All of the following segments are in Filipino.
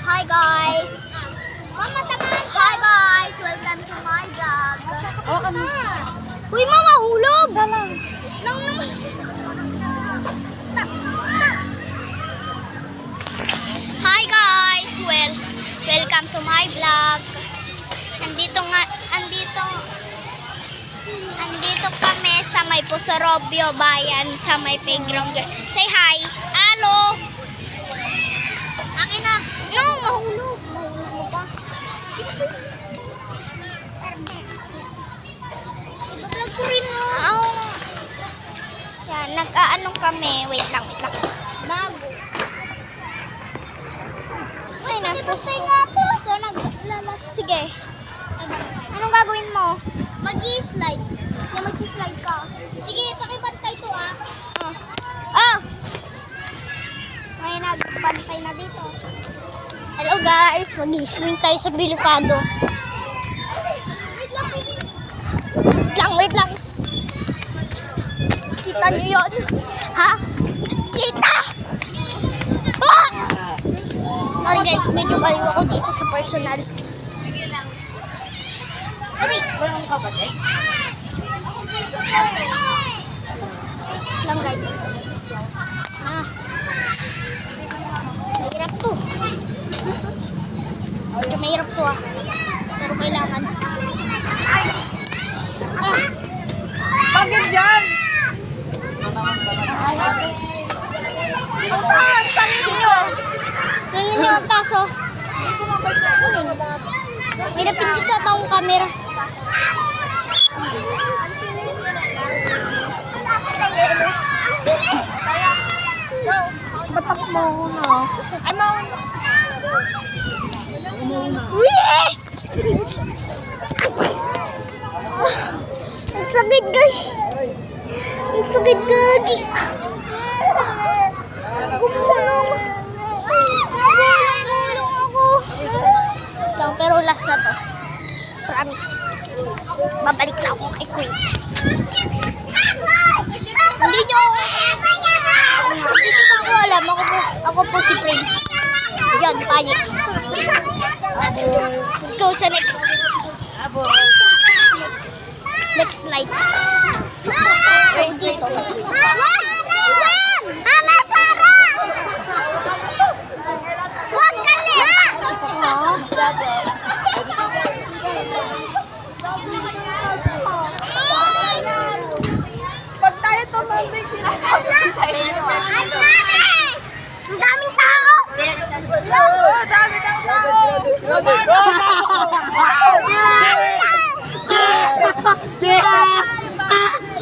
Hi guys! Mama, hi guys! Welcome to my vlog. Oh, ano? Uy, mama, hulog! Isa lang. Nang naman. Stop! Stop! Hi guys! Welcome to my vlog. Andito kami sa may Pusorobio Bayan, sa may playground. Say hi! Hello! Akin na! No! Mahulog! Mahulog mo pa. Iba-vlog ko rin mo. Yan, nag-aanong kami. Wait lang. Bago. Ay, napusay nga to. Sige. Anong gagawin mo? Mag-i-slide. Yung mag-slide ka. Sige, pakibantay to ah. Oh! May nagbantay na dito. Hello guys, mag-swing tayo sa Bilicado. Wait lang. Kita niyo yun? Ha? Kita! Ah! Sorry guys, medyo baliw ako dito sa personal. Lang guys. Mahirap to. Medyo mahirap to ah. Pero kailangan. Bakit dyan? Ang taas, panin nyo. Tingnan nyo ang taas oh. May napindot na taong camera. Batak mo na. Ay, mauna. Ang sakit guys. Ang sakit gagi. Gumulong. Gumulong ako. Lang, pero last na to. Promise. Babalik na ako kay Queen. Hindi nyo ako alam. Ako po si Prince. Diyan, tayo. Let's go sa next slide. So, dito. Mama, Sarah! Huwag ka na! Pag tayo tumambay, sinasabi ko sa inyo. Ang daming tao! Oo, dami ng tao.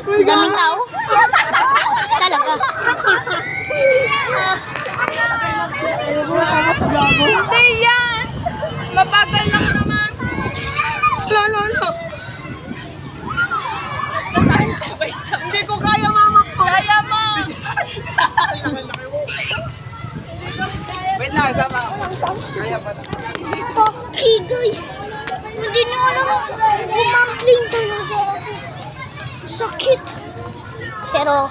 Ang daming tao? Talaga. Hindi yan. Mabagal lang naman. Lolo. Nagtatay sabay-sabay. Hindi ko kaya, mama ko. Kaya mo. Wait lang, sama. Kaya pa na. Okay guys. Hindi nyo alam. Bumampling talaga ako. Sakit. Pero,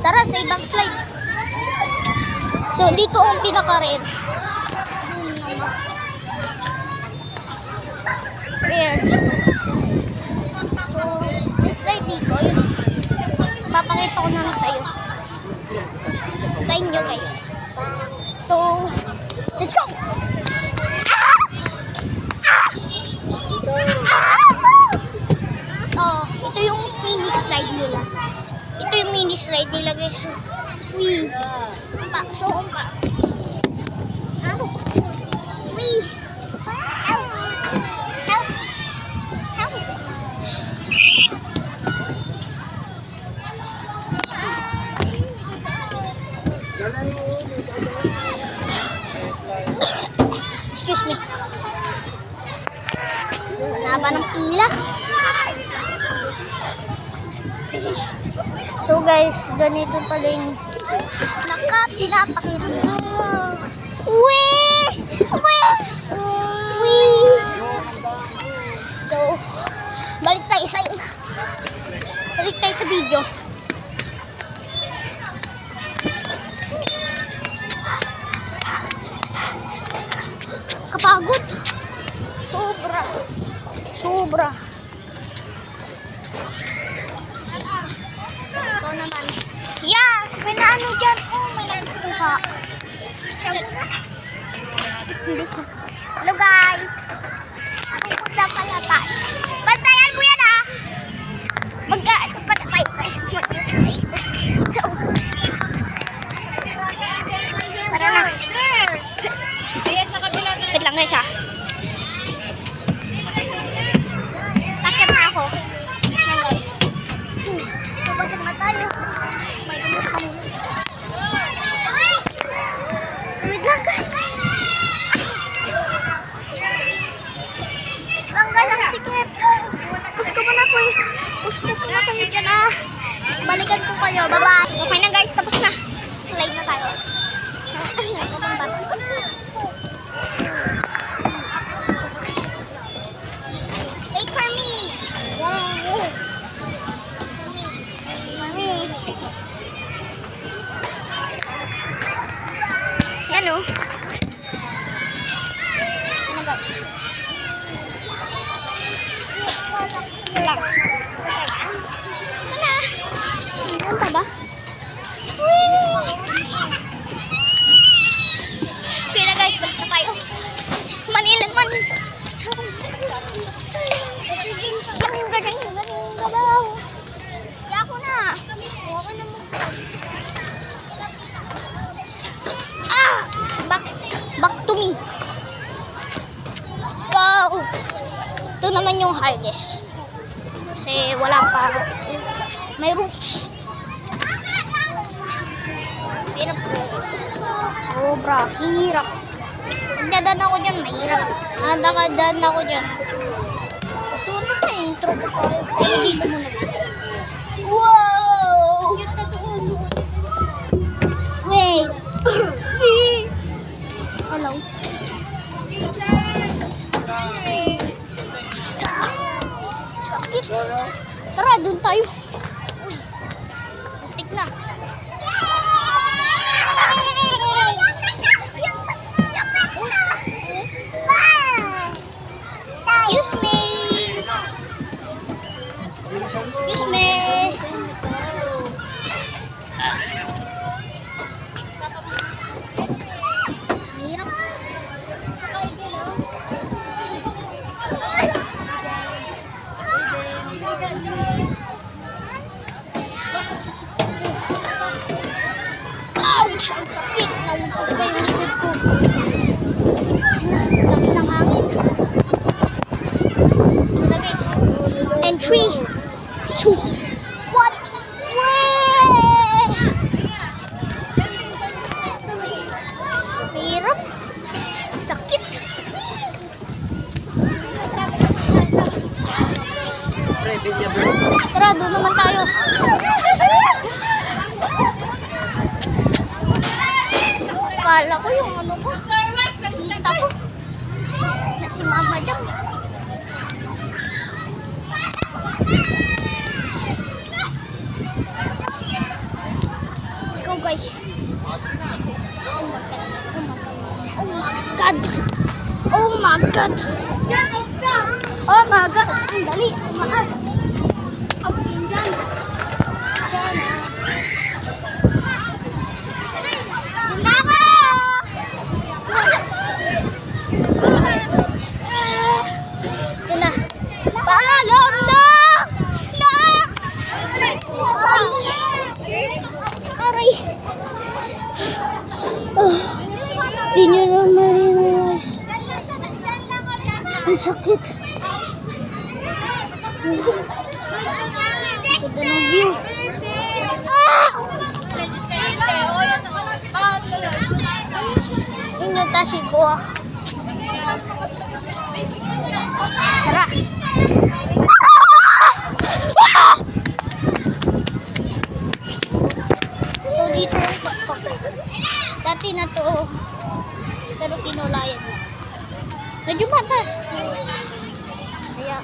tara sa ibang slide. So, dito ang pinaka-rare. Rare. So, yung slide dito, yun. Papakita ko naman sa'yo. Sa inyo guys. So, let's go! Ito yung mini slide nila. Ito yung mini slide nila guys. Wee. So, umpa. Wee. Help. Help. Help. Excuse me. Haba ng pila. So guys, ganito pala yung pinapakita. Wee! Wee! Wee! So, balik tayo sa video. Sobra. Ikaw naman. Yeah, may naano dyan. Oh, may nakuha. Hello guys. Pupunta pala tayo. Bantayan mo yan ha. Mag-ano pa tayo guys. So, tara na. Wait lang guys ha. Takip na ako. Yan guys. Mabasag na tayo. May tumus kami. Wait lang guys. Lang guys, ang sikip. Push ko muna po. Push ko muna kayo dyan ah. Balikan ko kayo. Bye-bye. Okay na guys, tapos na. Slide na tayo. Wait for me. Wow. For me. Yan o. Ano guys? Lang. Ito na. Ano pa ba? Pira guys, balik na tayo. Manila. Galing. Kaya ako na. Huwag na mo. Back to me. Go. Ito naman yung hardest. Kasi wala pa. May roofs. Hirap guys. Sobra hirap. Pagdadaan ako dyan, mahirap. Nakadaan ako dyan. Gusto ko na intro ko pa. Ay, dito muna guys. Wow! Wait. Please. Hello. Sakit. Tara, dun tayo. Uy. Antik na. Excuse me. Excuse me. Hirap. Ouch! Ang sakit. Nauntog pa yung likod ko. Lakas ng hangin. Ito guys. And 3, 2, 1. Hirap. Sakit. Tara, doon naman tayo. Kala ko yung ano ko. Kita ko. Na si Mama dyan. Let's go guys. Let's go. Oh my God. Oh my God. Oh my God. Ang dali. Maas. Up yun dyan. Dyan. Ito na. Paalam na! Aray! Di nyo na ma-realize. Ang sakit. Ganda ng view. Inutasi ko. Tara. So dito, dati na to, pero pinulayan. Medyo matas. Kaya,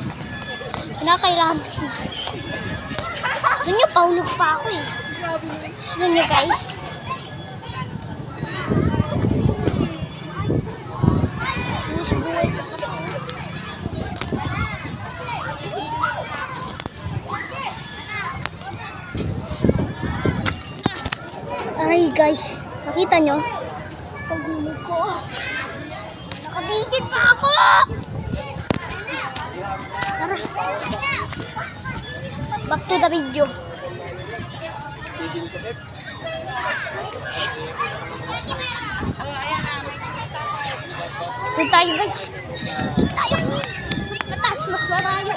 kinakailangan ko na. Gusto nyo, paulog pa ako eh. Gusto nyo guys? Buhay ko pa to. Guys, nakita nyo? Paghulog ko. Nakabigit pa ako! Tara. Back to the video. Doon tayo guys. Tayo. Mas mataas, mas malayo.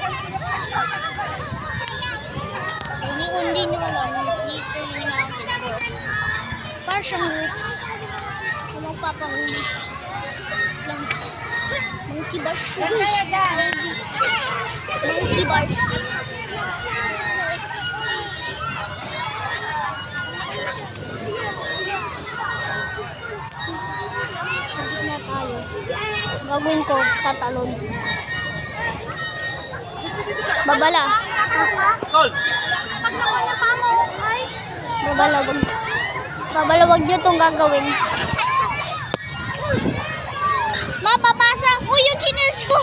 Hindi nyo alam. Dito yung hinahangin ko. Para siyang roots. Kung magpapahulog lang. Monkey bars po guys. Monkey bars. Sa gitna tayo. Gagawin ko, tatalon. Babala. Babala, wag nyo itong gagawin. Mapapasa. Uy, yung chinelas ko.